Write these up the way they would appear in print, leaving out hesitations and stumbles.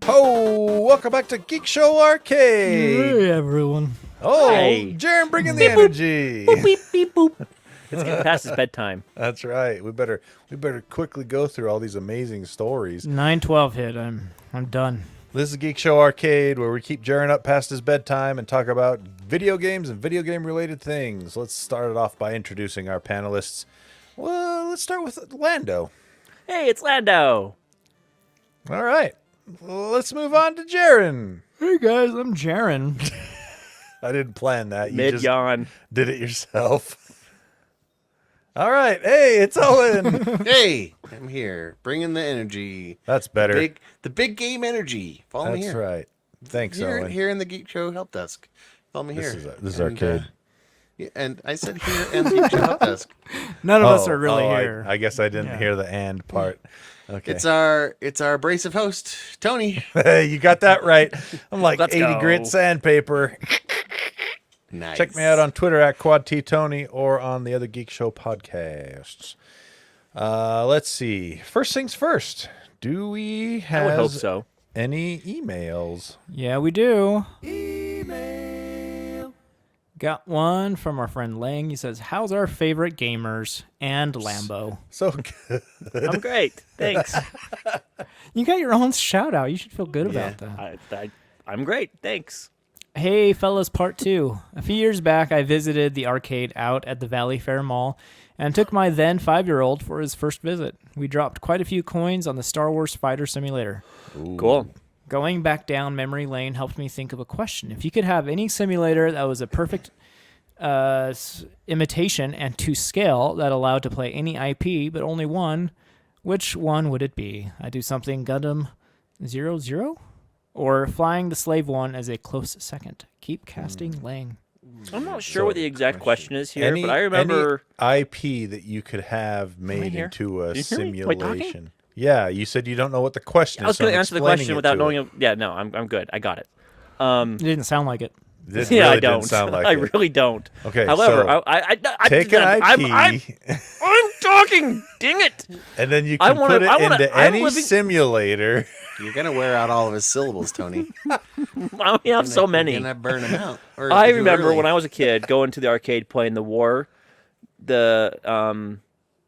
Ho! Welcome back to Geekshow Arcade. Hey, everyone. Oh, Hey. Jaren bringing the energy. Beep, beep, boop. It's getting past his bedtime. That's right. We better quickly go through all these amazing stories. 9:12 hit. I'm done. This is Geekshow Arcade, where we keep Jaren up past his bedtime and talk about video games and video game related things. Let's start it off by introducing our panelists. Well, let's start with Lando. Hey, it's Lando. All right. Let's move on to Jaren. Hey, guys. I'm Jaren. I didn't plan that. You just Mid-yawn. did it yourself. All right. Hey, it's Owen. Hey, I'm here, bringing the energy. That's better. The big game energy. Follow me That's here. right. Thanks, Here, Owen. here in the Geek Show help desk. Follow me This here. is And, arcade. yeah, and I said here in the Geek Show help desk. None of us are really here. I guess I didn't Yeah. hear the "and" part. Okay. It's our abrasive host, Tony. Hey, you got that right. I'm like Let's 80 go. grit sandpaper. Nice. Check me out on Twitter at QuadTTony or on the other Geek Show podcasts. Let's see. First things first. Do we I would hope have so. any emails? Yeah, we do. Got one from our friend Lang. He says, "How's our favorite gamers and Lambo?" So good. I'm great. Thanks. You got your own shout out. You should feel good about that. I'm great. Thanks. Hey, fellas, part 2. A few years back, I visited the arcade out at the Valley Fair Mall and took my then 5-year-old for his first visit. We dropped quite a few coins on the Star Wars Fighter Simulator. Cool. Going back down memory lane helped me think of a question. If you could have any simulator that was a perfect imitation and to scale that allowed to play any IP but only one, which one would it be? I do something Gundam 00? Or Flying the Slave One as a close second. Keep casting Lang. I'm not sure what the exact question is here, but I Any remember. IP that you could have made here? into a Did you hear me? Am I talking? simulation. Yeah, you said you don't know what the question is. I was so going to I'm answer the explaining question it without to knowing. it. Yeah, no, I'm good. I got it. It didn't sound like it. This Yeah, really I don't. didn't sound like I it. really don't. Okay, However, so I take an IP, I'm talking. Dang it! and then you I can wanna- put it I wanna- into I'm any living- simulator. You're gonna wear out all of his syllables, Tony. I have so many. You're gonna burn him out. Or I too remember early. when I was a kid going to the arcade playing the game.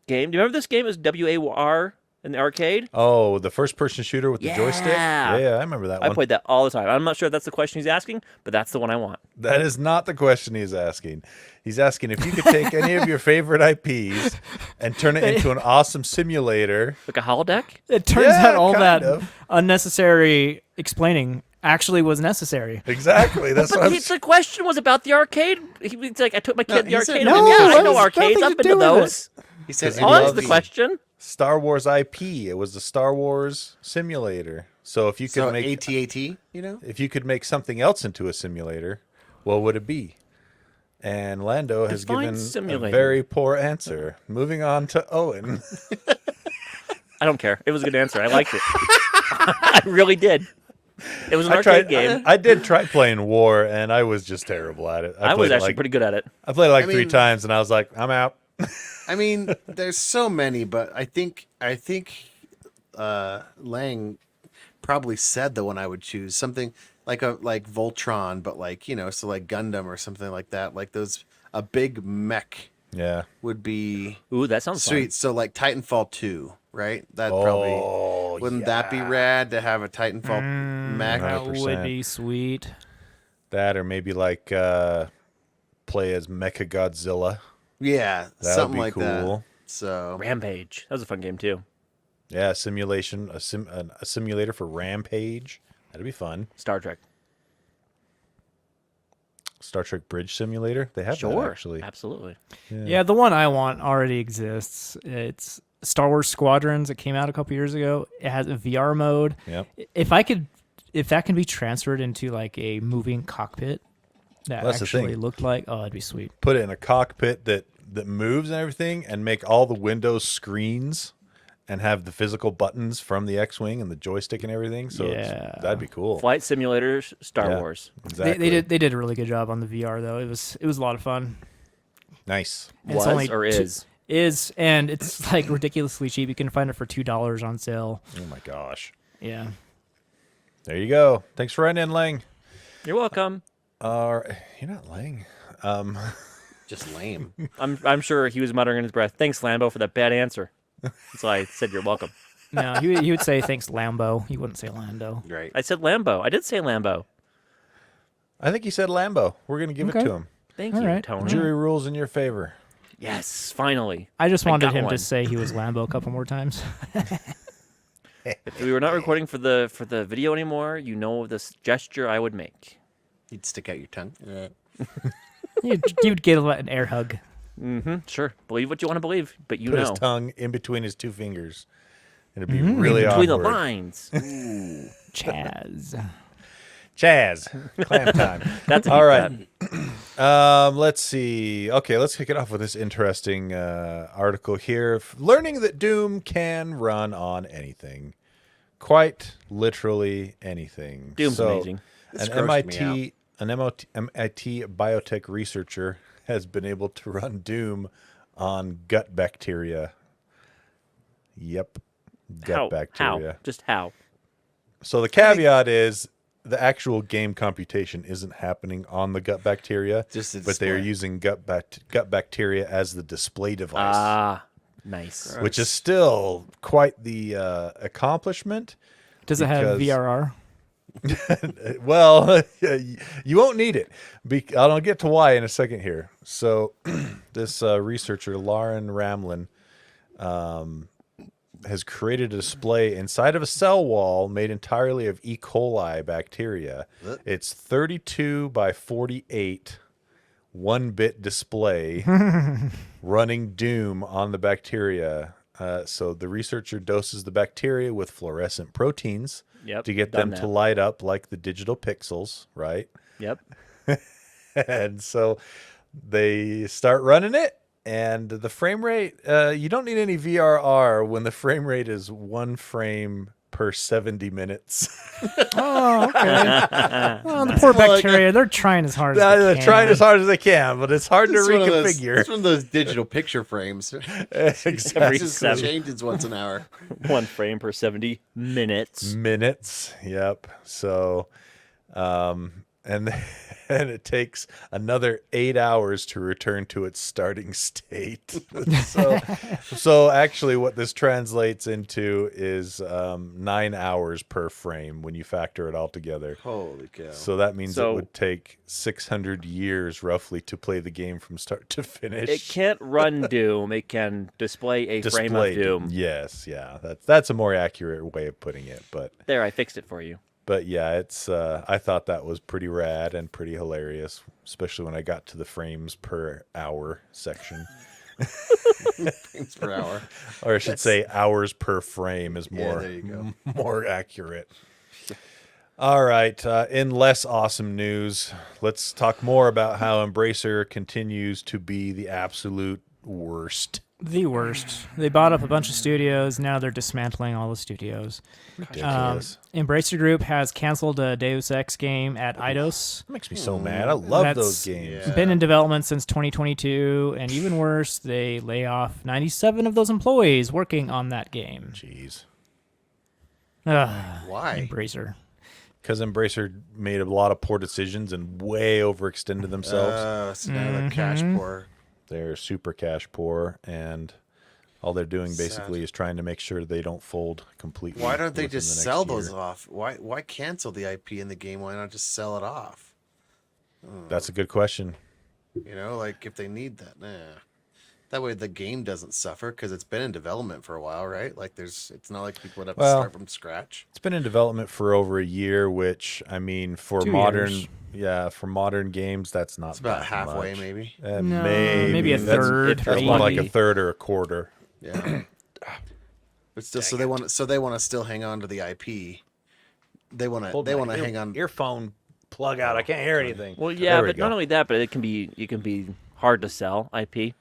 Do you remember this game? It was WAR in the arcade. Oh, the first-person shooter with the joystick? Yeah. Yeah, I remember that I one. played that all the time. I'm not sure if that's the question he's asking, but that's the one I want. That is not the question he's asking. He's asking if you could take any of your favorite IPs and turn it into an awesome simulator. Like a holodeck? It turns Yeah, out all kind that of. unnecessary explaining actually was necessary. Exactly. That's what I'm The question was about the arcade. It's like I took my kid to the he said- arcade. No, I'm like, yeah, it I know has arcades. nothing I've to been do to with it. those. He said he On loves the question. Star Wars IP. It was the Star Wars simulator. So if you could So make AT-AT, you know? if you could make something else into a simulator, what would it be? And Lando has Define given a simulator. very poor answer. Moving on to Owen. I don't care. It was a good answer. I liked it. I really did. It was an arcade game. I did try playing War, and I was just terrible at it. I was played it actually like, pretty good at it. I played it like I 3 mean- times, and I was like, I'm out. I mean, there's so many, but I think Lang probably said the one I would choose. Something like Voltron, but so like Gundam or something like that. Like a big mech Yeah. would be Ooh, that sounds sweet. So like Titanfall 2, right? That probably wouldn't that be rad to have a Titanfall mech? That 100%. would be sweet. That or maybe like play as Mecha Godzilla. Yeah, That something would be like cool. that. So Rampage. That was a fun game too. Yeah, simulation, a simulator for Rampage. That'd be fun. Star Trek. Star Trek Bridge Simulator. They have that Sure. actually. Absolutely. Yeah, the one I want already exists. It's Star Wars Squadrons. It came out a couple years ago. It has a VR mode. Yep. If that can be transferred into like a moving cockpit that That's the actually thing. looked like, oh, it'd be sweet. Put it in a cockpit that moves and everything, and make all the windows screens, and have the physical buttons from the X-wing and the joystick and everything. So that'd be cool. Flight simulators, Star Yeah. Wars. Exactly. They did a really good job on the VR though. It was a lot of fun. Nice. And it's Was only or is? Is, and it's like ridiculously cheap. You can find it for $2 on sale. Oh my gosh. Yeah. There you go. Thanks for writing in, Lang. You're welcome. You're not Lang. Just lame. I'm sure he was muttering in his breath. Thanks, Lambo, for that bad answer. That's why I said you're welcome. No, he would say thanks, Lambo. He wouldn't say Lando. Right. I said Lambo. I did say Lambo. I think he said Lambo. We're going to give it Okay. to him. Thank All you, right. Tony. Jury rules in your favor. Yes, finally. I just wanted got him one. to say he was Lambo a couple more times. If we were not recording for the video anymore, you know this gesture I would make. You'd stick out your tongue. You'd get an air hug. Mm-hmm. Sure. Believe what you want to believe, but you Put know. his tongue in between his two fingers. It'd be really Between awkward. the lines. Chaz. Chaz. Clam time. That's a All deep right. cut. Let's see. Okay, let's kick it off with this interesting article here. Learning that Doom can run on anything. Quite literally anything. Doom's amazing. This An grossed me MIT biotech researcher has been able to run Doom on gut bacteria. Yep. Gut How? bacteria. How? Just how? So the caveat is the actual game computation isn't happening on the gut bacteria, Just the but they are display. using gut bacteria as the display device, Ah, nice. which is still quite the accomplishment. Does it have Because- VRR? Well, you won't need it. I'll get to why in a second here. So this researcher, Lauren Ramlin, has created a display inside of a cell wall made entirely of E. coli bacteria. It's 32 by 48 1-bit display running Doom on the bacteria. So the researcher doses the bacteria with fluorescent proteins Yep, to get done them to that. light up like the digital pixels, right? Yep. And so they start running it, and the frame rate, you don't need any VRR when the frame rate is 1 frame per 70 minutes. Oh, okay. Well, the poor bacteria, they're trying as hard as they They're can. trying as hard as they can, but it's hard to It's reconfigure. It's one of those digital picture frames. Exactly. Every It just seven. changes once an hour. 1 frame per 70 minutes. Minutes. Yep. So, and and it takes another 8 hours to return to its starting state. so actually, what this translates into is 9 hours per frame when you factor it all together. Holy cow. So that means So- it would take 600 years roughly to play the game from start to finish. It can't run Doom. It can display a frame of Doom. Yes, yeah, that's a more accurate way of putting it. But There, I fixed it for you. yeah, it's I thought that was pretty rad and pretty hilarious, especially when I got to the frames per hour section, Frames per hour. or I should say hours per frame is Yeah, more there you go. more accurate. All right, in less awesome news, let's talk more about how Embracer continues to be the absolute worst. The worst. They bought up a bunch of studios. Now they're dismantling all the studios. Ridiculous. Embracer Group has canceled a Deus Ex game at Eidos. That makes me so mad. I love That's- those games. Yeah. Been in development since 2022, and even worse, they lay off 97 of those employees working on that game. Jeez. Ugh, Why? Embracer. Because Embracer made a lot of poor decisions and way overextended themselves. So now they're cash poor. They're super cash poor, and all they're doing basically Sad. is trying to make sure they don't fold completely. Why don't they within just the next sell those year. off? Why cancel the IP in the game? Why not just sell it off? That's a good question. You know, like if they need that, that way the game doesn't suffer because it's been in development for a while, right? Like it's not like people would have to Well, start from scratch. It's been in development for over a year, which I mean, for 2 modern, years. for modern games, that's not. It's about that halfway, much. maybe. No, maybe maybe a That's- third. That's more like a maybe. third or a quarter. Yeah. But still, so they want to still hang on to the IP. They want to hang on. Earphone plug out. I can't hear anything. Well, yeah, There we but not go. only that, but it can be hard to sell IP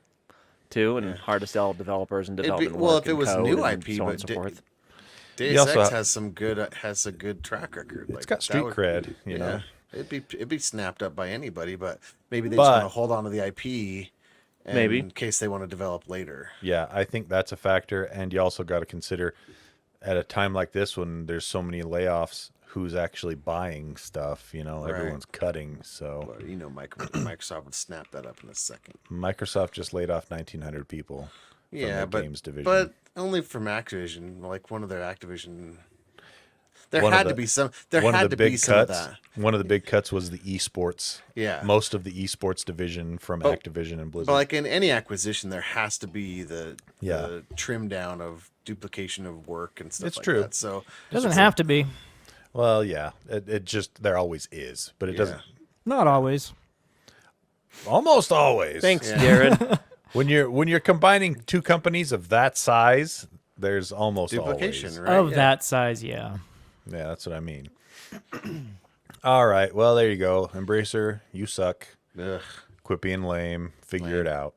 too, and hard to sell developers and It'd be- development. well, work if it and was code new and IP, so on but and so forth. Deus also Ex ha- has a good track record. It's got street cred, you know. It'd be snapped up by anybody, but maybe they But- just want to hold on to the IP, Maybe. in case they want to develop later. Yeah, I think that's a factor, and you also got to consider at a time like this when there's so many layoffs, who's actually buying stuff? You know, Right. everyone's cutting. So But, you know, Microsoft would snap that up in a second. Microsoft just laid off 1,900 people from Yeah, their but games division. but only from Activision, like one of their Activision. There One of had the- to be some. There one had of the to be big some of cuts. that. One of the big cuts was the esports. Yeah. Most of the esports division from But- Activision and Blizzard. But like in any acquisition, there has to be the Yeah. trim down of duplication of work and stuff It's like true. that. So Doesn't have to be. Well, yeah, it just there always is, but it Yeah. doesn't. Not always. Almost always. Thanks, Yeah. Jared. When you're combining two companies of that size, there's almost duplication, always. right? Of Yeah. that size, yeah. Yeah, that's what I mean. All right, well there you go. Embracer, you suck. Ugh, Quit being lame. Figure it out.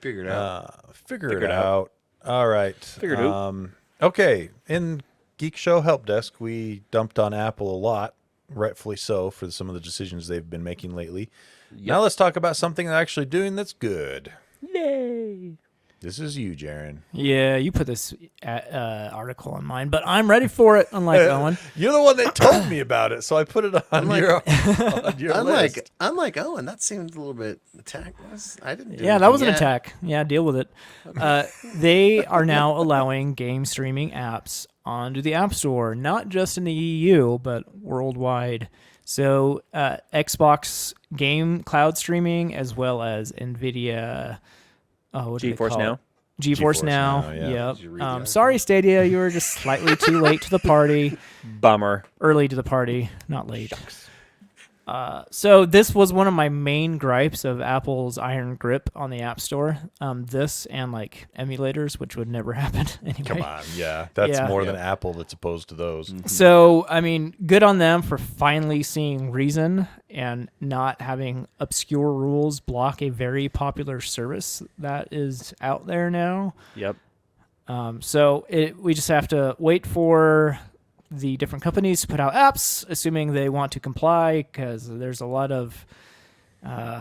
figured out. Figure Figure it it out. out. All right. Figured it out. Okay, in Geek Show Help Desk, we dumped on Apple a lot, rightfully so, for some of the decisions they've been making lately. Now let's talk about something they're actually doing that's good. Yay. This is you, Jaren. Yeah, you put this article on mine, but I'm ready for it, unlike Owen. You're the one that told me about it, so I put it on your list. Unlike Owen, that seemed a little bit attack. I didn't. Do Yeah, that was an anything yet. attack. Yeah, deal with it. They are now allowing game streaming apps onto the App Store, not just in the EU, but worldwide. So Xbox game cloud streaming, as well as NVIDIA. What do they GeForce call Now? it? GeForce GeForce Now. Now, yeah. Yep. Did you read the article? Sorry, Stadia, you were just slightly too late to the party. Bummer. Early to the party, not late. So this was one of my main gripes of Apple's iron grip on the App Store. This and like emulators, which would never happen anyway. Come on, yeah, that's Yeah. more than Apple that's opposed to those. So I mean, good on them for finally seeing reason and not having obscure rules block a very popular service that is out there now. Yep. So we just have to wait for the different companies to put out apps, assuming they want to comply, because there's a lot of,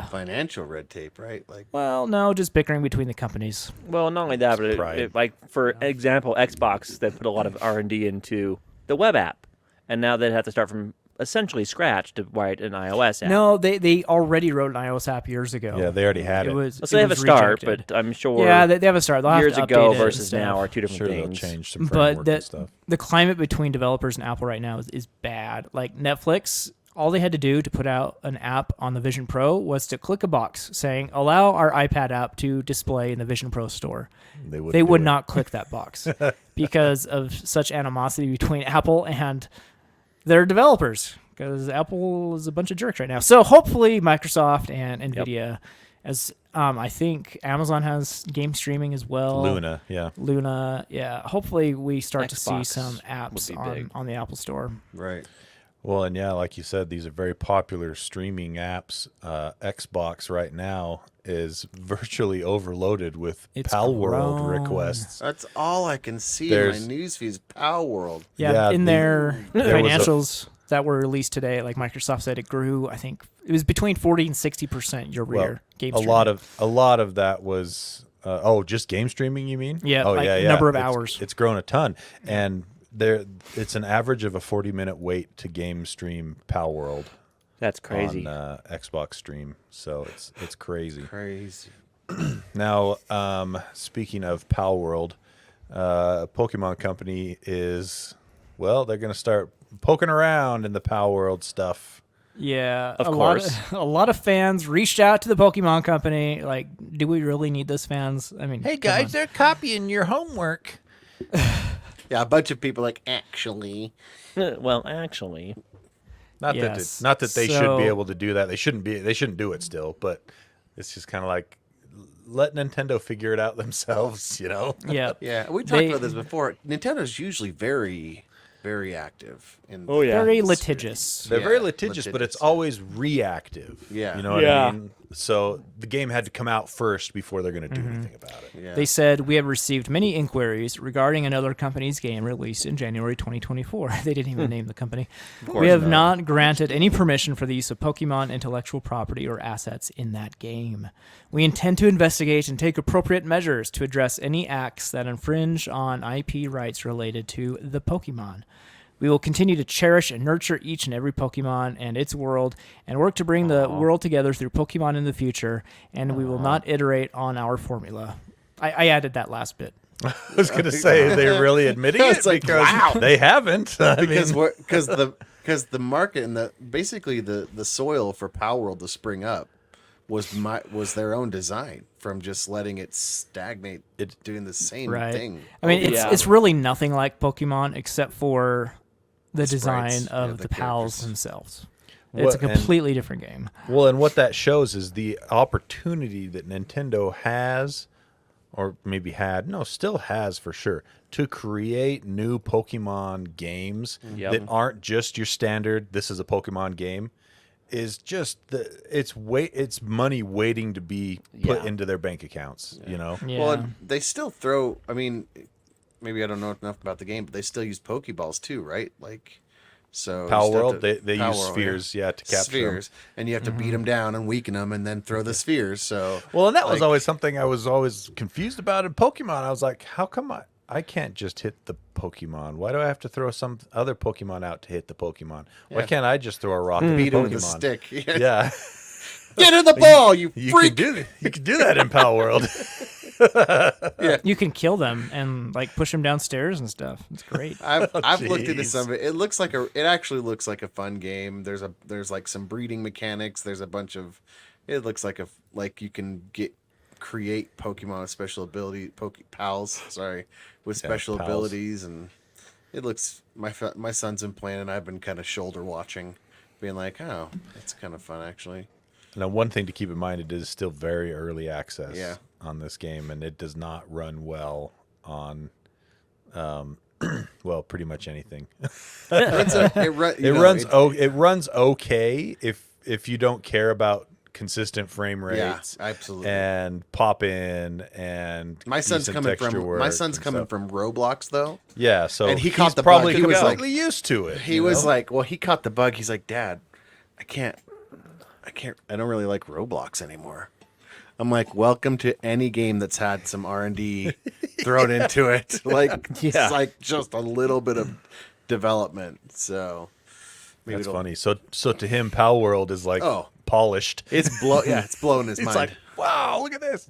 Financial red tape, right? Like, well, no, just bickering between the companies. Well, not only that, but pride. like for example, Xbox they put a lot of R&D into the web app, and now they have to start from essentially scratch to write an iOS app. No, they already wrote an iOS app years ago. Yeah, they already had it. was. So they have a was start, rejected. but I'm sure Yeah, they have a start. They'll have years to ago update it and versus stuff. now are two different Sure, they'll things. change some But framework and the stuff. the climate between developers and Apple right now is bad. Like Netflix, all they had to do to put out an app on the Vision Pro was to click a box saying, allow our iPad app to display in the Vision Pro store. They would not click that box because of such animosity between Apple and their developers, because Apple is a bunch of jerks right now. So hopefully Microsoft and NVIDIA, as I think Amazon has game streaming as well. Luna, yeah. Luna, yeah. Hopefully we start to see Xbox some would apps be on, big. on the Apple Store. right. Well, and yeah, like you said, these are very popular streaming apps. Xbox right now is virtually overloaded with It's Pal World grown. requests. That's all I can see There's- in my newsfeed is Pow World. Yeah, Yeah, in their there was a- financials that were released today, like Microsoft said, it grew. I think it was between 40 and 60% year over Well, year. Game a lot of that was just game streaming. You mean? Yeah, Oh like yeah, yeah. number of It's- hours. It's grown a ton, and it's an average of a 40-minute wait to game stream Pal World That's crazy. on Xbox Stream. So it's crazy. Crazy. Now, speaking of Pal World, Pokemon Company is, well, they're going to start poking around in the Pal World stuff. Yeah, Of a course. a lot of fans reached out to the Pokemon Company. Like, do we really need this, fans? I mean, come on. they're copying your homework. Yeah, a bunch of people like actually. Well, actually, Not Yes. that they should So- be able to do that. They shouldn't do it still, but it's just kind of like let Nintendo figure it out themselves, you know? Yeah, Yeah, we talked They- about this before. Nintendo's usually very, very active. Oh, yeah. very in this litigious. They're Yeah, very litigious, but it's litigious, always reactive. Yeah. You know what Yeah. I mean? So the game had to come out first before they're going to do Mm-hmm. anything about it. Yeah. They said, we have received many inquiries regarding another company's game released in January 2024. They didn't even name the company. We have not granted any permission for the use of Pokemon intellectual property or assets in that game. We intend to investigate and take appropriate measures to address any acts that infringe on IP rights related to the Pokemon. We will continue to cherish and nurture each and every Pokemon and its world and work to bring the world together through Pokemon in the future, and we will not iterate on our formula. I added that last bit. I was going to say, they're really admitting it It's like, because wow. they haven't. I because mean, because the market and basically the soil for Power World to spring up was their own design from just letting it stagnate, doing the same Right. thing. I mean, Yeah. it's really nothing like Pokemon except for the sprites, design of yeah, the the pals characters. themselves. What- It's a completely different game. well, and what that shows is the opportunity that Nintendo has, or maybe still has for sure, to create new Pokemon games Yep. that aren't just your standard, this is a Pokemon game, is just it's money waiting to be put Yeah. into their bank accounts, you know? Yeah. Well, and they still throw. I mean, maybe I don't know enough about the game, but they still use Pokeballs too, right? Like, so Pal you still World, have to- they Pal use World, spheres, to capture 'em. spheres, and you have to beat them down and weaken them, and then throw the spheres. So Well, and that was like- always something I was always confused about in Pokemon. I was like, how come I can't just hit the Pokemon? Why do I have to throw some other Pokemon out to hit the Pokemon? Why Yeah. can't I just throw a rock at the beat them Pokemon? with a stick. Yeah. Get in the ball, you You freak! can do that in Pal World. You can kill them and like push them downstairs and stuff. It's great. I've looked into jeez. some of it. It actually looks like a fun game. There's like some breeding mechanics. There's a bunch of. It looks like you can create Pokemon with special ability pals. Sorry, with special pals. abilities, and it looks. My son's been playing, and I've been kind of shoulder watching, being like, oh, that's kind of fun actually. Now, one thing to keep in mind, it is still very early access Yeah. on this game, and it does not run well on, well, pretty much anything. It runs okay if you don't care about consistent frame Yeah, rates absolutely. and pop in and My son's decent coming texture from work my son's and coming stuff. from Roblox though. Yeah, so and he he's caught the probably bug. He was like- completely used to it. He you was know? like, well, he caught the bug. He's like, Dad, I don't really like Roblox anymore. I'm like, welcome to any game that's had some R&D thrown into it. Like, Yeah. it's like just a little bit of development. So maybe That's it'll- funny. So to him, Pal World is like Oh. polished. It's it's blowing his It's mind. like, wow, look at this.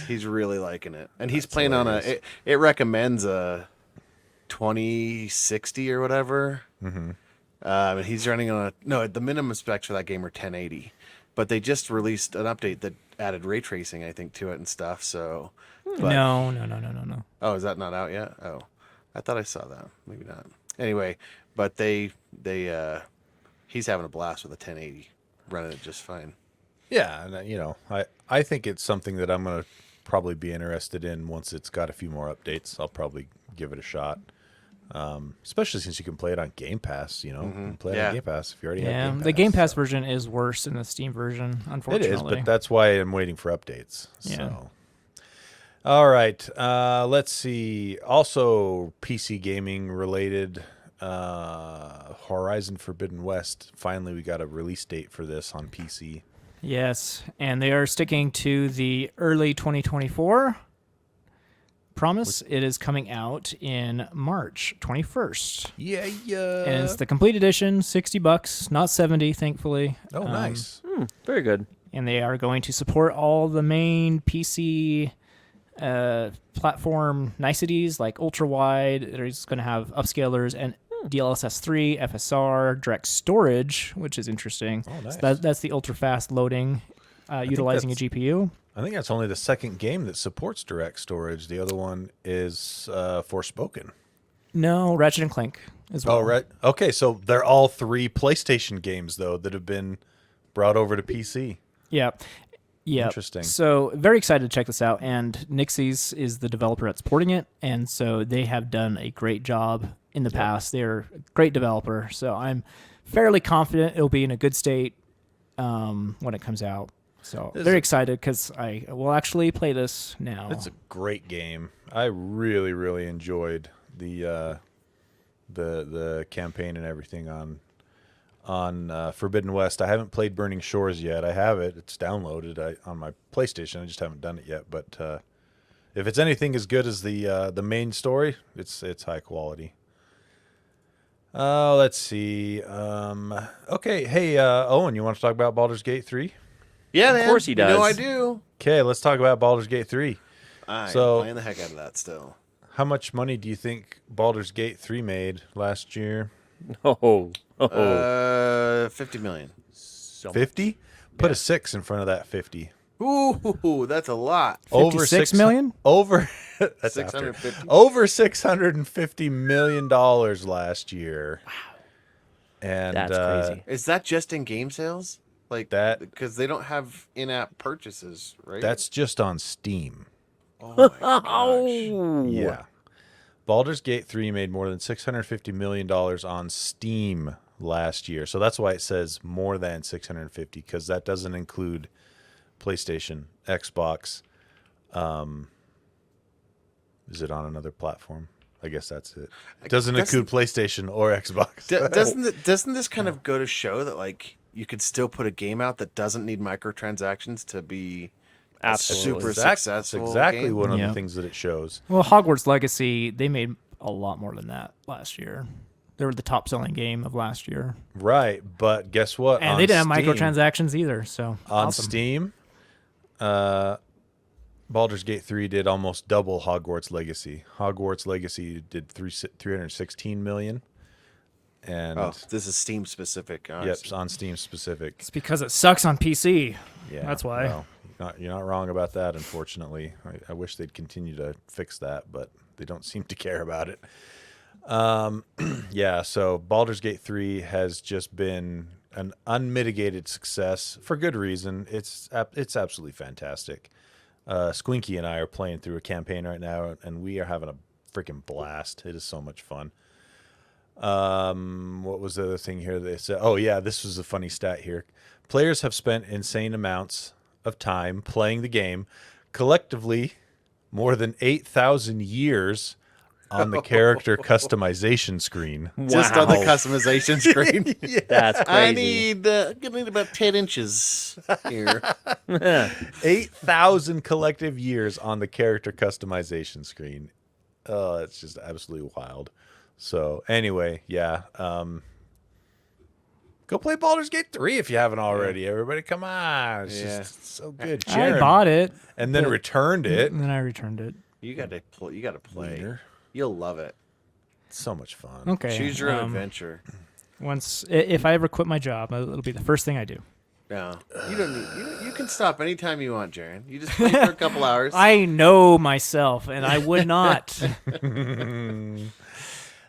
He's really liking it, and he's playing on it recommends a 2060 or whatever. Mm-hmm. And he's running on the minimum specs for that game are 1080, but they just released an update that added ray tracing, I think, to it and stuff. So, but- No. Oh, is that not out yet? Oh, I thought I saw that. Maybe not. Anyway, but he's having a blast with a 1080, running it just fine. Yeah, and I think it's something that I'm gonna probably be interested in once it's got a few more updates. I'll probably give it a shot. Especially since you can play it on Game Pass, You can play it Yeah. on Game Pass if you already have Yeah, Game Pass. the Game Pass so. version is worse than the Steam version, It unfortunately. is, but that's why I'm waiting for updates. Yeah. So. All right, let's see. Also, PC gaming related, Horizon Forbidden West. Finally, we got a release date for this on PC. Yes, and they are sticking to the early 2024 promise. It is coming out in March 21st. Yeah. And it's the complete edition, $60, not 70, thankfully. Oh, nice. Very good. And they are going to support all the main PC platform niceties like ultra wide. They're just going to have upscalers and DLSS 3, FSR, direct storage, which is interesting. Oh, nice. So that's the ultra fast loading utilizing a that's- GPU. I think that's only the second game that supports direct storage. The other one is Forspoken. No, Ratchet and Clank as well. Oh, right. Okay, so they're all three PlayStation games, though, that have been brought over to PC. Yeah. Yeah. Interesting. So very excited to check this out. And Nixies is the developer that's porting it. And so they have done a great job in the past. They're a great developer. So I'm fairly confident it'll be in a good state when it comes out. So This very is- excited because I will actually play this now. It's a great game. I really, really enjoyed the campaign and everything on Forbidden West. I haven't played Burning Shores yet. I have it. It's downloaded on my PlayStation. I just haven't done it yet. But if it's anything as good as the main story, it's high quality. Let's see. Okay, hey Owen, you want to talk about Baldur's Gate 3? Yeah, Of course he You know does. I do. Okay, let's talk about Baldur's Gate 3. I'm So- playing the heck out of that still. How much money do you think Baldur's Gate 3 made last year? Oh. 50 million. So 50? Put a 6 in front of that 50. Ooh, that's a lot. Over 56 6 million? Over that's after. 650. Over $650 million last year. Wow. And That's crazy. Is that just in game sales? Like That- because they don't have in-app purchases, right? that's just on Steam. oh my gosh. Oh. Yeah. Baldur's Gate 3 made more than $650 million on Steam last year. So that's why it says more than 650, because that doesn't include PlayStation, Xbox. Is it on another platform? I guess that's it. It doesn't include PlayStation or Xbox. Doesn't this kind of go to show that like you could still put a game out that doesn't need microtransactions to be a Absolutely. super That's successful? exactly game? one of Yeah. the things that it shows. Well, Hogwarts Legacy, they made a lot more than that last year. They were the top selling game of last year. Right, but guess what? And On they didn't have Steam- microtransactions either. So On awesome. Steam, Baldur's Gate 3 did almost double Hogwarts Legacy. Hogwarts Legacy did 316 million. And Oh, this is Steam specific. yep, Honestly. on Steam specific. It's because it sucks on PC. Yeah, That's why. well, you're not wrong about that, unfortunately. I wish they'd continue to fix that, but they don't seem to care about it. Yeah, so Baldur's Gate 3 has just been an unmitigated success for good reason. It's absolutely fantastic. Squinky and I are playing through a campaign right now, and we are having a freaking blast. It is so much fun. What was the other thing here? They said, oh yeah, this was a funny stat here. Players have spent insane amounts of time playing the game, collectively more than 8,000 years on the character customization screen. Just on the Wow. customization screen. That's crazy. I need about 10 inches here. 8,000 collective years on the character customization screen. Oh, it's just absolutely wild. So anyway, yeah. Go play Baldur's Gate 3 if you haven't already. Everybody, come on. It's Yeah. just so good. I Sharon- bought it. and then but- returned it. And then I returned it. You got to play. You got to play. Later. You'll love it. It's so much fun. Okay. Choose your own adventure. If I ever quit my job, it'll be the first thing I do. No, you don't need. You can stop anytime you want, Jaren. You just play for a couple hours. I know myself, and I would not.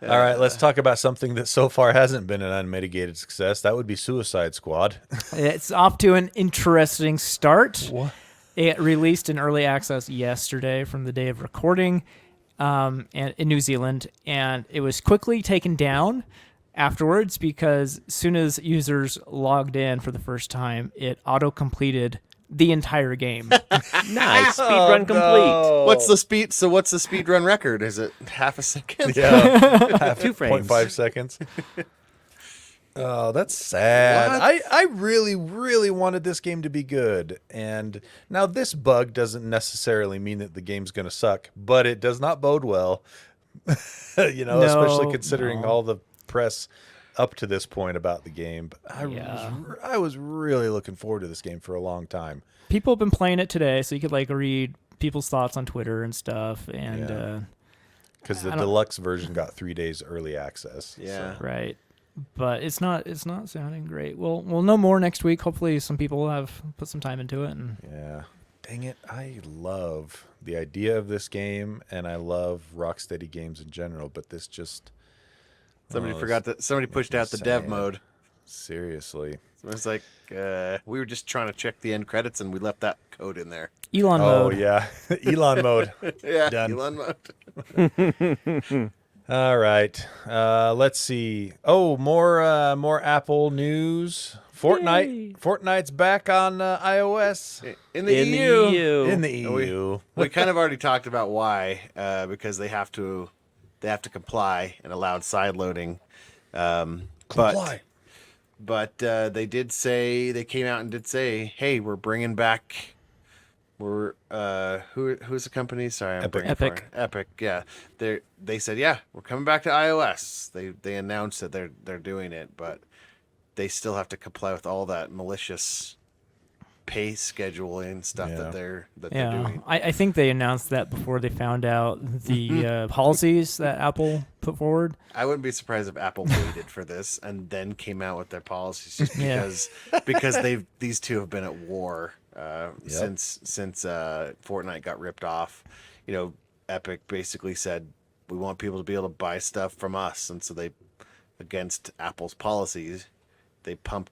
All right, let's talk about something that so far hasn't been an unmitigated success. That would be Suicide Squad. It's off to an interesting start. What? It released in early access yesterday from the day of recording and in New Zealand, and it was quickly taken down afterwards because as soon as users logged in for the first time, it auto-completed the entire game. Nice. Speedrun complete. What's the speed? So what's the speed run record? Is it half a second? Yeah, 2 frames. 0.5 seconds. Oh, that's sad. What? I really, really wanted this game to be good. And now this bug doesn't necessarily mean that the game's going to suck, but it does not bode well. No, Especially considering no. all the press up to this point about the game. But I was really looking forward to this game for a long time. People have been playing it today, so you could like read people's thoughts on Twitter and stuff. And Yeah. Because the I don't- deluxe version got 3 days early access. Yeah. right, but it's not sounding great. We'll know more next week. Hopefully, some people will have put some time into it. And Yeah. Dang it. I love the idea of this game, and I love Rocksteady games in general, but this just... Somebody oh, forgot that. Somebody pushed out the dev sad. mode. Seriously. So it's like we were just trying to check the end credits and we left that code in there. Elon Oh, mode. yeah. Elon mode. Yeah, Done. Elon mode. All right. Let's see. Oh, more Apple news Fortnite's back on iOS In the In the EU. EU. in the E And EU. we kind of already talked about why, because they have to comply and allowed side loading. Comply. But they came out and did say, hey, we're bringing back. Who's the company? Sorry, I'm bringing Epic. Epic. Yeah, they said, yeah, we're coming back to iOS. They announced that they're doing it, but they still have to comply with all that malicious pay scheduling stuff Yeah. that they're Yeah, doing. I think they announced that before they found out the policies that Apple put forward. I wouldn't be surprised if Apple waited for this and then came out with their policies, just Yeah. because these two have been at war since Fortnite got ripped off. You know, Epic basically said we want people to be able to buy stuff from us, and so they, against Apple's policies, they pumped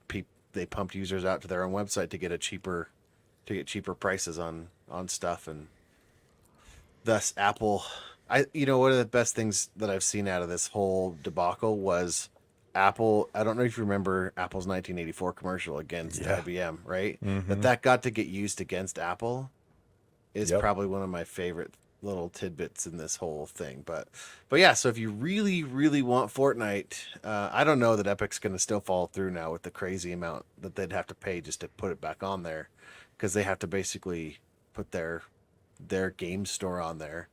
users out to their own website to get cheaper prices on stuff, and thus Apple. One of the best things that I've seen out of this whole debacle was Apple. I don't know if you remember Apple's 1984 commercial against IBM, right? Mm-hmm. That got to get used against Apple is Yep. probably one of my favorite little tidbits in this whole thing. But yeah, so if you really, really want Fortnite, I don't know that Epic's going to still follow through now with the crazy amount that they'd have to pay just to put it back on there, because they have to basically put their game store on there,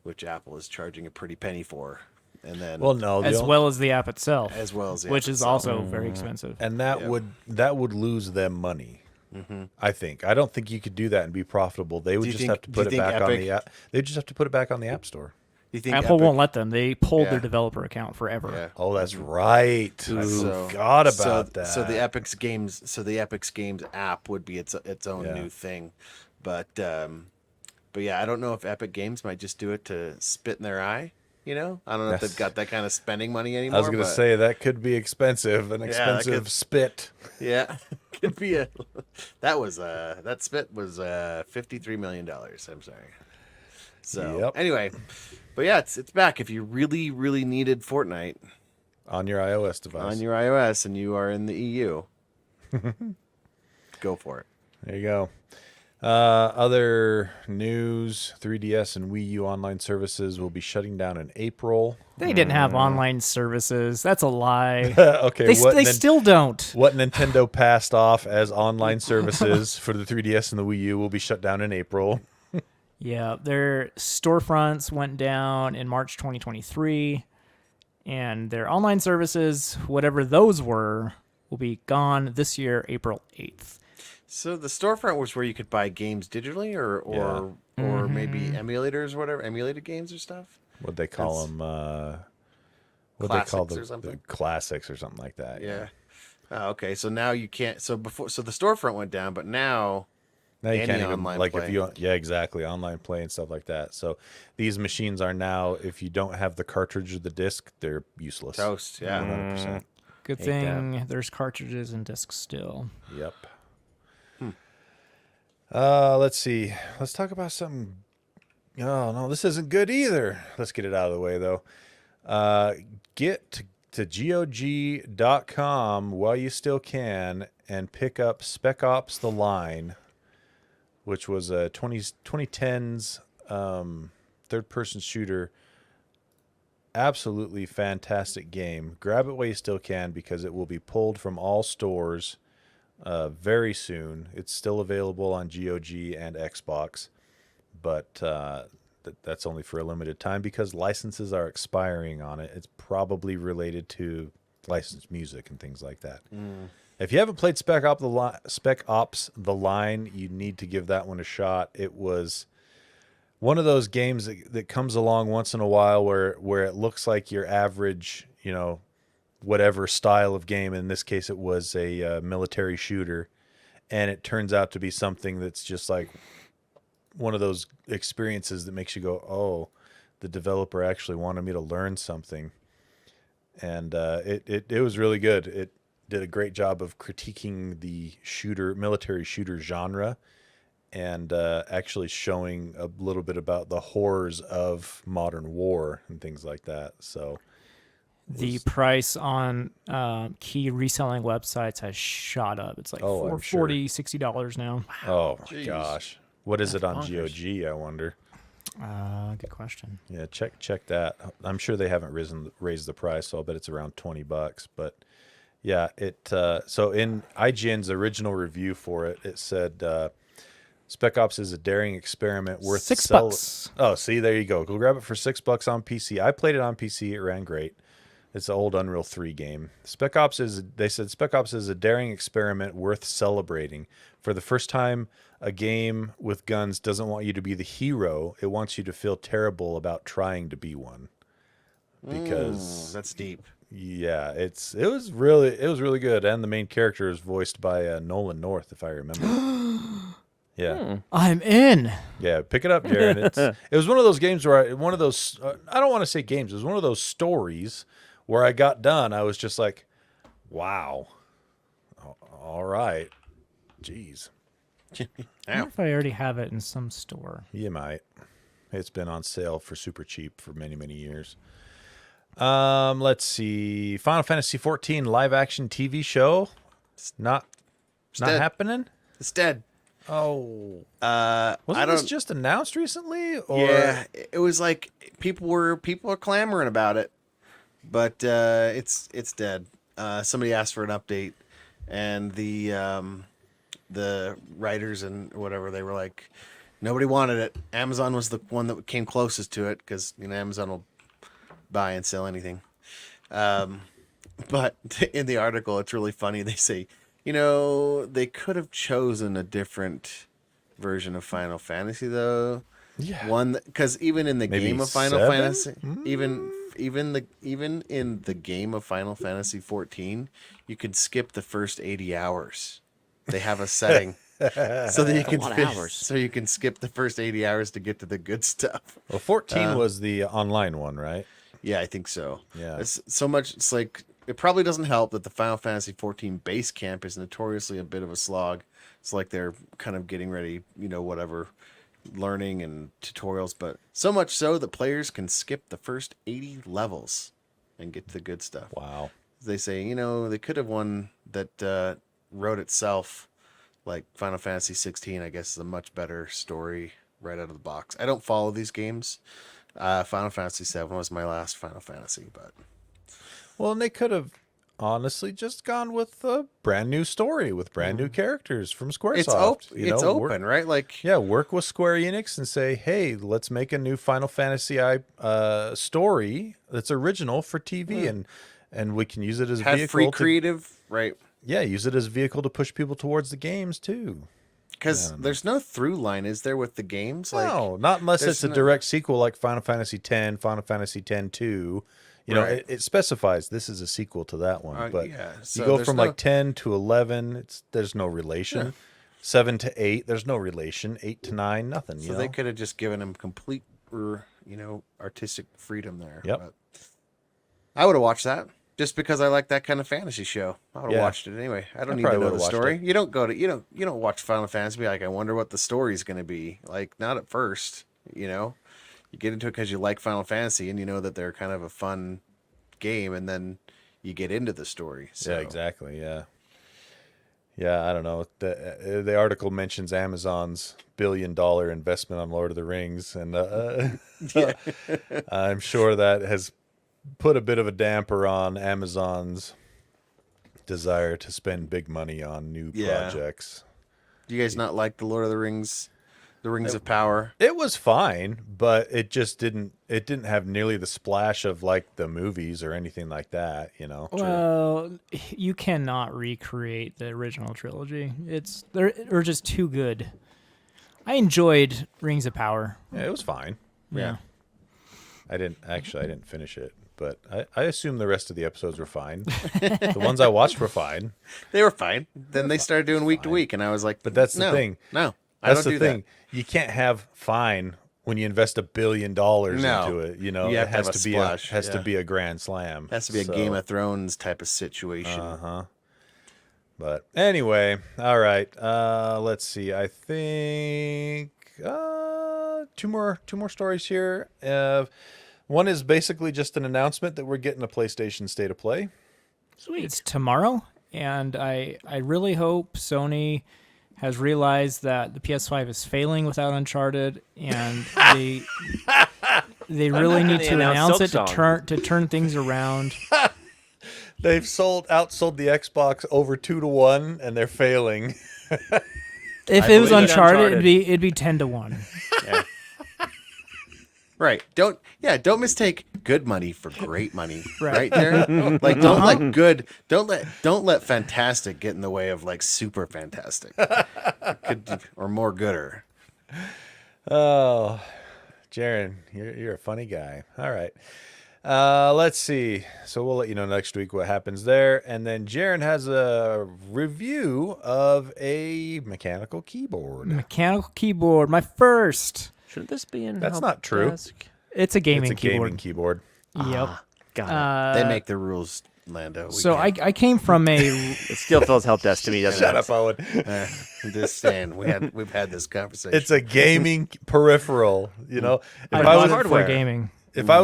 which Apple is charging a pretty penny for, and then Well, no, As well as the app itself, as well as the which app is itself. also very expensive. and that Yep. would lose them money. I think. I don't think you could do that and be profitable. They would you just think- have to do you put it think back on Epic- the app. They just have to put it back on the App Store. You think Apple Epic- won't let them. They pulled Yeah. their developer account forever. Yeah. Oh, that's right. I forgot about that. So the Epic's Games app would be its own Yeah. new thing, but yeah, I don't know if Epic Games might just do it to spit in their eye. I don't know if Yes. they've got that kind of spending money anymore. I was going to but say that could be expensive, an expensive could- spit. yeah, could be that spit was $53 million. I'm sorry. So Yep. anyway, but yeah, it's back. If you really, really needed Fortnite On your iOS device. on your iOS and you are in the EU, go for it. There you go. Other news, 3DS and Wii U online services will be shutting down in April. They didn't have online services. That's a lie. Okay, They still don't. what Nintendo passed off as online services for the 3DS and the Wii U will be shut down in April. Yeah, their storefronts went down in March 2023, and their online services, whatever those were, will be gone this year, April 8th. So the storefront was where you could buy games digitally, or maybe emulators, or whatever, emulated games or stuff. What they call them? What they call Classics or the something? classics or something like that. Yeah. Oh, okay. So now you can't. So the storefront went down, but now Now you Any can't even online like play. if you exactly online play and stuff like that. So these machines are now, if you don't have the cartridge or the disc, they're useless. toast. Yeah. 100%. Good Hate thing there's cartridges and discs still. Yep. Let's see. Let's talk about something. Oh no, this isn't good either. Let's get it out of the way though. Get to GOG.com while you still can and pick up Spec Ops: The Line, which was a 2010s third-person shooter. Absolutely fantastic game. Grab it while you still can because it will be pulled from all stores very soon. It's still available on GOG and Xbox, but that's only for a limited time because licenses are expiring on it. It's probably related to licensed music and things like that. If you haven't played Spec Ops: The Line, you need to give that one a shot. It was one of those games that comes along once in a while where it looks like your average, whatever style of game. In this case, it was a military shooter, and it turns out to be something that's just like one of those experiences that makes you go, "Oh, the developer actually wanted me to learn something," and it was really good. It did a great job of critiquing the military shooter genre, and actually showing a little bit about the horrors of modern war and things like that. So. The price on key reselling websites has shot up. It's like Oh, I'm sure. $40, $60 now. Oh my Jeez. gosh. What is it on bonkers. GOG, I wonder? Good question. Yeah, check that. I'm sure they haven't raised the price, so I'll bet it's around $20. But yeah, so in IGN's original review for it, it said Spec Ops is a daring experiment worth $6. Oh, see, there you go. Go grab it for $6 on PC. I played it on PC. It ran great. It's an old Unreal 3 game. They said Spec Ops is a daring experiment worth celebrating. For the first time, a game with guns doesn't want you to be the hero. It wants you to feel terrible about trying to be one. Because that's deep. yeah, it was really good, and the main character is voiced by Nolan North, if I remember. Yeah. I'm in. Yeah, pick it up, Darren. It was one of those games where I don't want to say games. It was one of those stories where I got done. I was just like, wow. All right. Jeez. I wonder if I already have it in some store. You might. It's been on sale for super cheap for many, many years. Let's see. Final Fantasy 14 live action TV show. Not dead. happening? It's dead. Oh. Wasn't this just announced recently? Or? Yeah, it was like people are clamoring about it, but it's dead. Somebody asked for an update, and the writers and whatever, they were like, nobody wanted it. Amazon was the one that came closest to it because Amazon will buy and sell anything. But in the article, it's really funny. They say, they could have chosen a different version of Final Fantasy, though. Yeah. One, because even in the Maybe game of Final 7? Fantasy, even in the game of Final Fantasy 14, you could skip the first 80 hours. They have a setting so that you can lot of hours. so you can skip the first 80 hours to get to the good stuff. Well, 14 was the online one, right? Yeah, I think so. Yeah. It's so much. It's like, it probably doesn't help that the Final Fantasy 14 base camp is notoriously a bit of a slog. It's like they're kind of getting ready, whatever, learning and tutorials, but so much so that players can skip the first 80 levels and get to the good stuff. Wow. They say, they could have one that wrote itself, like Final Fantasy 16, I guess, is a much better story right out of the box. I don't follow these games. Final Fantasy 7 was my last Final Fantasy, but Well, and they could have honestly just gone with a brand new story with brand new characters from Squaresoft. it's open, right? Like, Yeah, work with Square Enix and say, hey, let's make a new Final Fantasy story that's original for TV, and we can use it as a have vehicle. free creative, right? Yeah, use it as a vehicle to push people towards the games too. Because there's no through line, is there, with the games? Like, No, not unless there's it's a no- direct sequel like Final Fantasy X, Final Fantasy X-2. Right. It specifies this is a sequel to that one. But yeah, you so go there's from no- like 10 to 11, there's no relation. Yeah. 7 to 8, there's no relation. 8 to 9, nothing. So they could have just given him complete, artistic freedom there. Yep. But I would have watched that just because I like that kind of fantasy show. I would have Yeah. watched it anyway. I don't need to probably know would've the watched story. it. You don't watch Final Fantasy and be like, I wonder what the story's going to be. Like, not at first. You get into it because you like Final Fantasy and you know that they're kind of a fun game, and then you get into the story. So. Yeah, exactly. Yeah. Yeah, I don't know. The article mentions Amazon's $1 billion investment on Lord of the Rings, and I'm sure that has put a bit of a damper on Amazon's desire to spend big money on new Yeah. projects. Do you guys not like the Lord of the Rings, the Rings of Power? It was fine, but it just didn't have nearly the splash of like the movies or anything like that, Well, you cannot recreate the original trilogy. They're just too good. I enjoyed Rings of Power. Yeah, it was fine. Yeah. I didn't finish it, but I assume the rest of the episodes were fine. The ones I watched were fine. They were fine. Then they started doing week to week, and I was like, But that's the no, thing. No, I That's don't the do thing. You can't have fine when you invest $1 billion No. into it. You it have to has have a to be splash, to yeah. be a grand slam. That. Has to be a Game of Thrones type of situation. But anyway, all right. Let's see. I think two more stories here. One is basically just an announcement that we're getting a PlayStation State of Play. Sweet. It's tomorrow, and I really hope Sony has realized that the PS5 is failing without Uncharted, and they really need they to announced announce it Silksong. to turn things around. They've outsold the Xbox over 2-1, and they're failing. If I it was believe Uncharted, it'd be 10-1. Yeah. Right. Don't mistake good money for great money. Right. Right, Darren? Like don't let fantastic get in the way of like super fantastic. Or more gooder. Oh, Jaron, you're a funny guy. All right. Let's see. So we'll let you know next week what happens there. And then Jaron has a review of a mechanical keyboard. Mechanical keyboard, my first. Shouldn't this be in? That's help not true. desk? It's a gaming It's a keyboard. gaming keyboard. Yep. Got They make the rules, Lando. We So can't. I came from a it. It still feels help desk to me, doesn't Shut it? up, Owen. Just saying, we've had this conversation. It's a gaming peripheral. You know, if I I bought was it for hardware. gaming. if I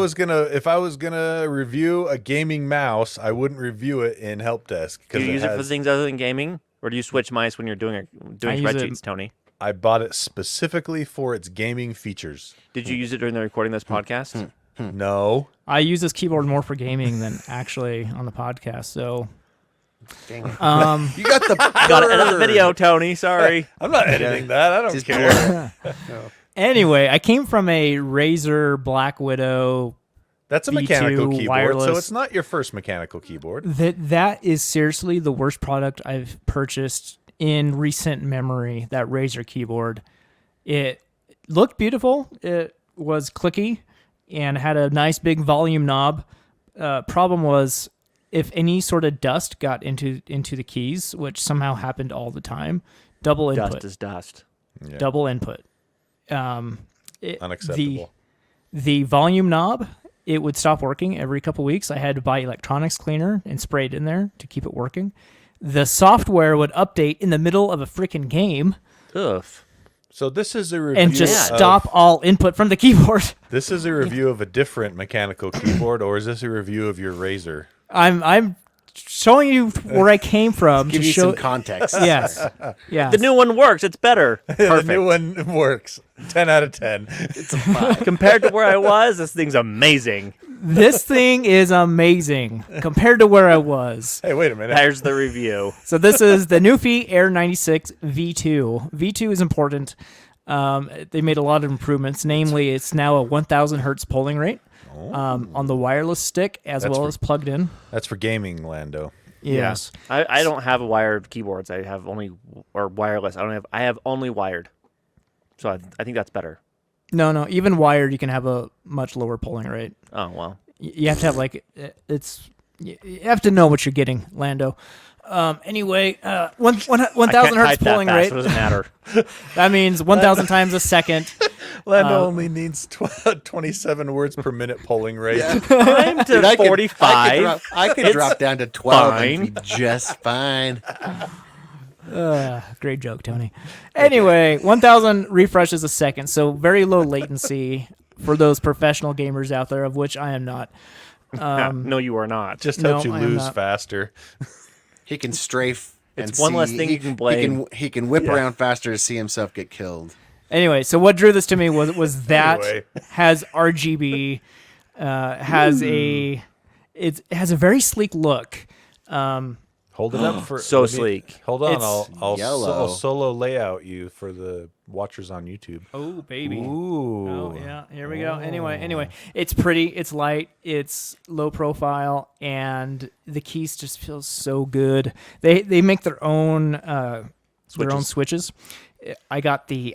was gonna review a gaming mouse, I wouldn't review it in help desk Do because you use it for things other than gaming, or do you switch mice when you're doing I use it- spreadsheets, Tony? I bought it specifically for its gaming features. Did you use it during the recording of this podcast? No, I use this keyboard more for gaming than actually on the podcast. So, Dang it. um, You got the Got to edit the video, Tony. Sorry. I'm not editing that. I don't Just care. anyway, I came from a Razer Black Widow. That's a V2 mechanical keyboard, so wireless. it's not your first mechanical keyboard. That is seriously the worst product I've purchased in recent memory. That Razer keyboard. It looked beautiful. It was clicky and had a nice big volume knob. Problem was, if any sort of dust got into the keys, which somehow happened all the time, double input. Dust is dust. Yeah. Double input. Unacceptable. The volume knob, it would stop working every couple weeks. I had to buy electronics cleaner and spray it in there to keep it working. The software would update in the middle of a freaking game Ugh. So this is a review and just of- stop all input from the keyboard. This is a review of a different mechanical keyboard, or is this a review of your Razer? I'm showing you where I came from give to you show. some context. Yes, yes. The new one works. It's better. The Perfect. new one works. 10 out of 10. It's a 5. Compared to where I was, this thing's amazing. This thing is amazing compared to where I was. Hey, wait a minute. There's the review. So this is the Nuphy Air 96 V2. V2 is important. They made a lot of improvements. Namely, it's now a 1,000 hertz polling rate on the wireless stick as That's well for- as plugged in. That's for gaming, Lando. Yes. I don't have wired keyboards. I have only or wireless. I have only wired. So I think that's better. No. Even wired, you can have a much lower polling rate. Oh well. You have to have you have to know what you're getting, Lando. Anyway, 1,000 hertz polling rate. So it doesn't matter. That means 1,000 times a second. Lando only needs 27 words per minute polling rate. I'm to Dude, I could- 45. I could It's drop down to 12 fine. and be just fine. Great joke, Tony. Anyway, 1,000 refreshes a second, so very low latency for those professional gamers out there, of which I am not. No, you are not. Just No, helps you I am lose not. faster. He can strafe. It's and one see- less thing you can blame. He can whip around faster to see himself get killed. Anyway, so what drew this to me was that Anyway. has RGB, it has a very sleek look. Hold it up for So let me- sleek. Hold on, It's I'll yellow. solo layout you for the watchers on YouTube. Oh baby. Ooh. Oh yeah, here we go. Anyway, it's pretty, it's light, it's low profile, and the keys just feel so good. They make their own switches. I got the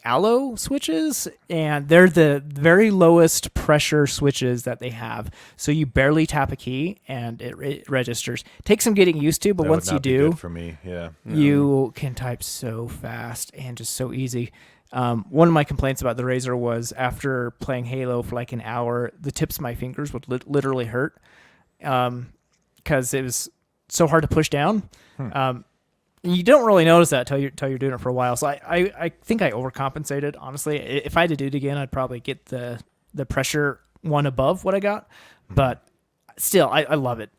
Allo switches, and they're the very lowest pressure switches that they have. So you barely tap a key and it registers. Takes some getting used to, but That once would you not be do, good for me, yeah. you can type so fast and just so easy. One of my complaints about the Razer was after playing Halo for like an hour, the tips of my fingers would literally hurt because it was so hard to push down. You don't really notice that till you're doing it for a while. So I think I overcompensated. Honestly, if I had to do it again, I'd probably get the pressure one above what I got, but still, I love it.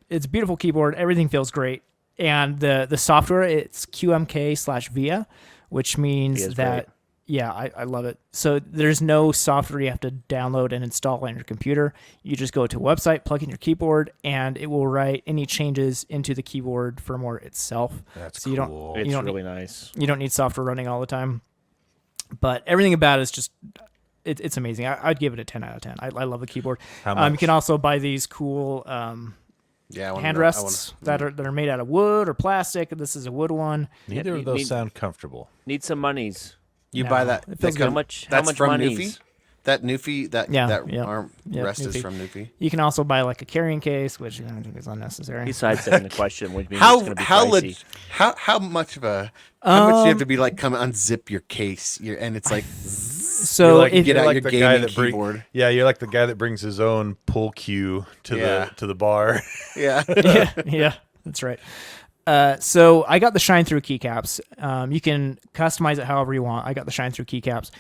It's a beautiful keyboard. Everything feels great. And the software, it's QMK/VIA, which means VIA's that, great. yeah, I love it. So there's no software you have to download and install on your computer. You just go to a website, plug in your keyboard, and it will write any changes into the keyboard firmware itself. That's so you cool. don't, It's you don't really nice. you don't need software running all the time. But everything about it is just, it's amazing. I'd give it a 10 out of 10. I love the keyboard. How much? You can also buy these cool Yeah, I wanna hand know- I rests wanna- that are made out of wood or plastic. This is a wood one. Neither Yeah, of those need- sound comfortable. Need some monies. You No, buy that. it feels that good. How much? That's how much from monies? Nuphy. That Nuphy. That Yeah, that yeah. arm Yeah, rest is Nuphy. from Nuphy. You can also buy like a carrying case, which I think is unnecessary. He's sidestepping the question, which means it's How going to be how pricey. how much of a how much do you have to be like come unzip your case and it's like So You're like, if, get you're out like your the gaming guy that keyboard. Yeah, you're like the guy that brings his own pull cue to Yeah. the bar. yeah. yeah, that's right. So I got the shine through keycaps. You can customize it however you want. I got the shine through keycaps.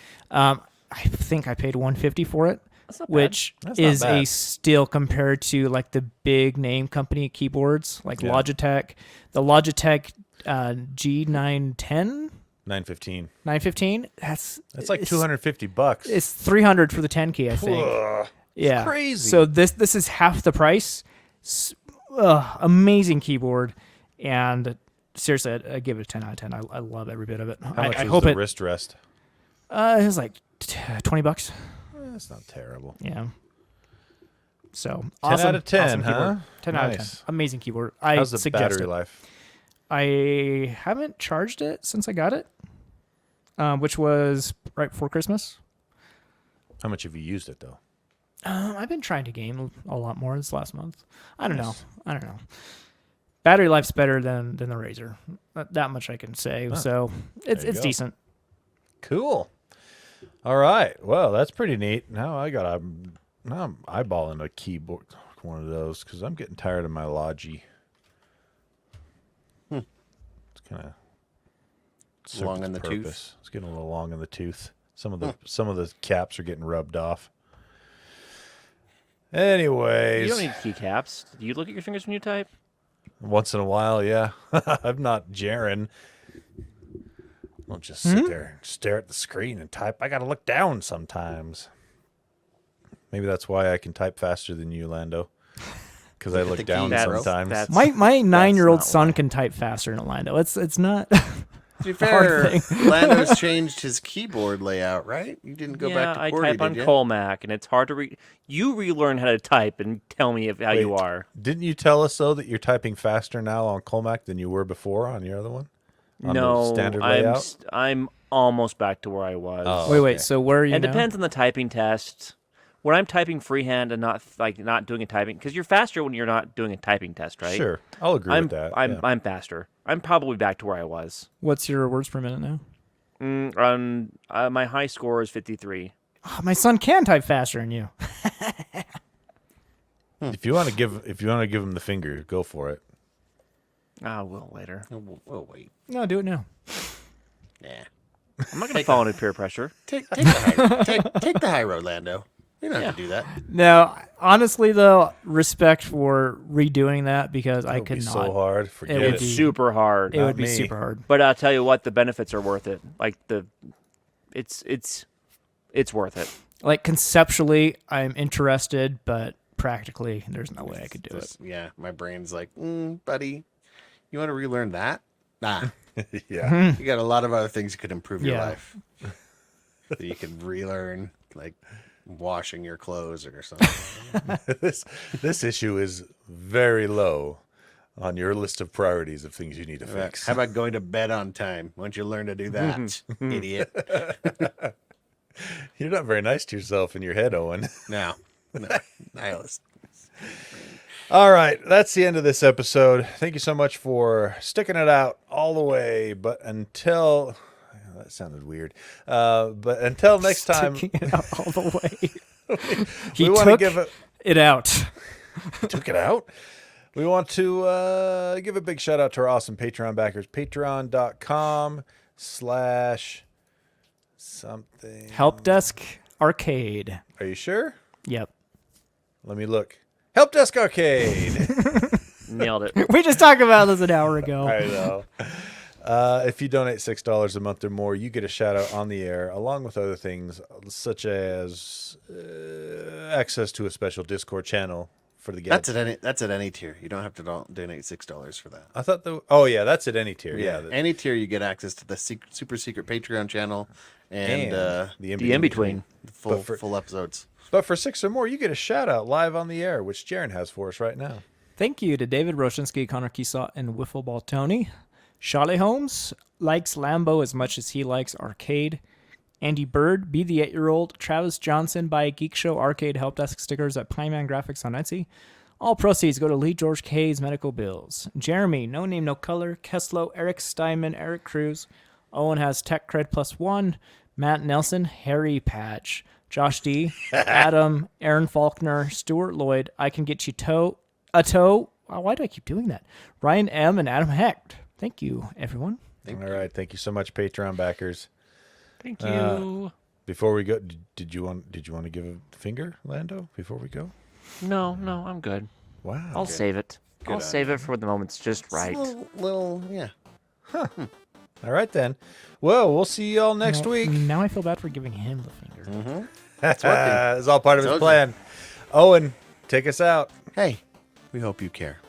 I think I paid $150 for it, That's not bad. which That's not is a bad. steal compared to like the big name company keyboards like Yeah. Logitech. The Logitech G910, 915. 915. That's That's like $250. It's 300 for the 10 key, I think. Ugh, Yeah, crazy. So this is half the price. Amazing keyboard, and seriously, I give it a 10 out of 10. I love every bit of it. How much I is hope the it. wrist rest? It was like $20. That's not terrible. Yeah. So 10 awesome, out of 10, awesome keyboard. huh? 10 out of 10. Nice. Amazing keyboard. I How's the suggest battery it. life? I haven't charged it since I got it, which was right before Christmas. How much have you used it, though? I've been trying to game a lot more this last month. I don't know. Battery life's better than the Razer. That much I can say. So it's you go. decent. Cool. All right. Well, that's pretty neat. Now I'm eyeballing a keyboard, one of those, because I'm getting tired of my Logi. It's kind of Long in the tooth. It's getting a little long in the tooth. Some of the caps are getting rubbed off. Anyways, You don't need keycaps. Do you look at your fingers when you type? once in a while, yeah. I'm not Jaren. I'll just sit there and stare at the screen and type. I got to look down sometimes. Maybe that's why I can type faster than you, Lando. Because I Look at look the down keys, bro. sometimes. My 9-year-old not son why. can type faster in Orlando. It's not. To be Hard fair, Lando's changed his keyboard layout, right? You didn't go back to I QWERTY, type on did you? Colmac, and it's hard to You relearn how to type and tell me how you Wait. are. Didn't you tell us, though, that you're typing faster now on Colmac than you were before on your other one? On the No, standard I'm layout? I'm almost back to where I was. Oh. Wait. Okay. So where are you It now? depends on the typing test. When I'm typing freehand and not doing a typing, because you're faster when you're not doing a typing test, right? Sure. I'll agree I'm with that. I'm yeah. I'm faster. I'm probably back to where I was. What's your words per minute now? My high score is 53. Oh, my son can type faster than you. If you want to give him the finger, go for it. Ah, we'll later. Oh wait. No, do it now. Nah. I'm not going to fall into peer pressure. Take the high, take the high road, Lando. You don't have to do that. No, honestly though, respect for redoing that because I It would could be not. so hard. Forget would it. It's be- super hard. It would be me. super hard. But I'll tell you what, the benefits are worth it. Like it's worth it. Like conceptually, I'm interested, but practically, there's no way I could do it. Yeah, my brain's like, buddy, you want to relearn that? Nah, Yeah. you got a lot of other things that could improve your Yeah. life. That you can relearn, like washing your clothes or something. this issue is very low on your list of priorities of things you need to fix. How about going to bed on time? Why don't you learn to do that, idiot? You're not very nice to yourself in your head, Owen. No, nihilist. All right, that's the end of this episode. Thank you so much for sticking it out all the way. But until that sounded weird. But until next time, Sticking it out all the way. we want to give it out. took it out. We want to give a big shout out to our awesome Patreon backers. Patreon.com/something. Help Desk Arcade. Are you sure? Yep. Let me look. Help Desk Arcade. Nailed it. We just talked about this an hour ago. I know. If you donate $6 a month or more, you get a shout out on the air, along with other things such as access to a special Discord channel for the guests. That's at any tier. You don't have to donate $6 for that. I thought that's at any tier. Yeah, any tier you get access to the super secret Patreon channel and the The in-between. full episodes. But for 6 or more, you get a shout out live on the air, which Jaren has for us right now. Thank you to David Roshinsky, Connor Keesaw, and Wiffleball Tony. Charlie Holmes likes Lambo as much as he likes arcade. Andy Bird, Be the 8-Year-Old. Travis Johnson, buy Geekshow Arcade Help Desk stickers at Pineman Graphics on Etsy. All proceeds go to Lee George K's medical bills. Jeremy, No Name No Color. Keslow, Eric Steinman, Eric Cruz. Owen has Tech Cred +1. Matt Nelson, Harry Patch. Josh D, Adam, Aaron Faulkner, Stuart Lloyd, I Can Get You a toe. Oh, why do I keep doing that? Ryan M. and Adam Hecht. Thank you, everyone. All right. Thank you so much, Patreon backers. Thank you. Before we go, did you want to give a finger, Lando, before we go? No, I'm good. Wow. I'll save it. I'll save it for the moment's just right. Little, yeah. All right, then. Well, we'll see y'all next week. Now I feel bad for giving him the finger. It's working. It's all part of his Told you. plan. Owen, take us out. Hey, we hope you care.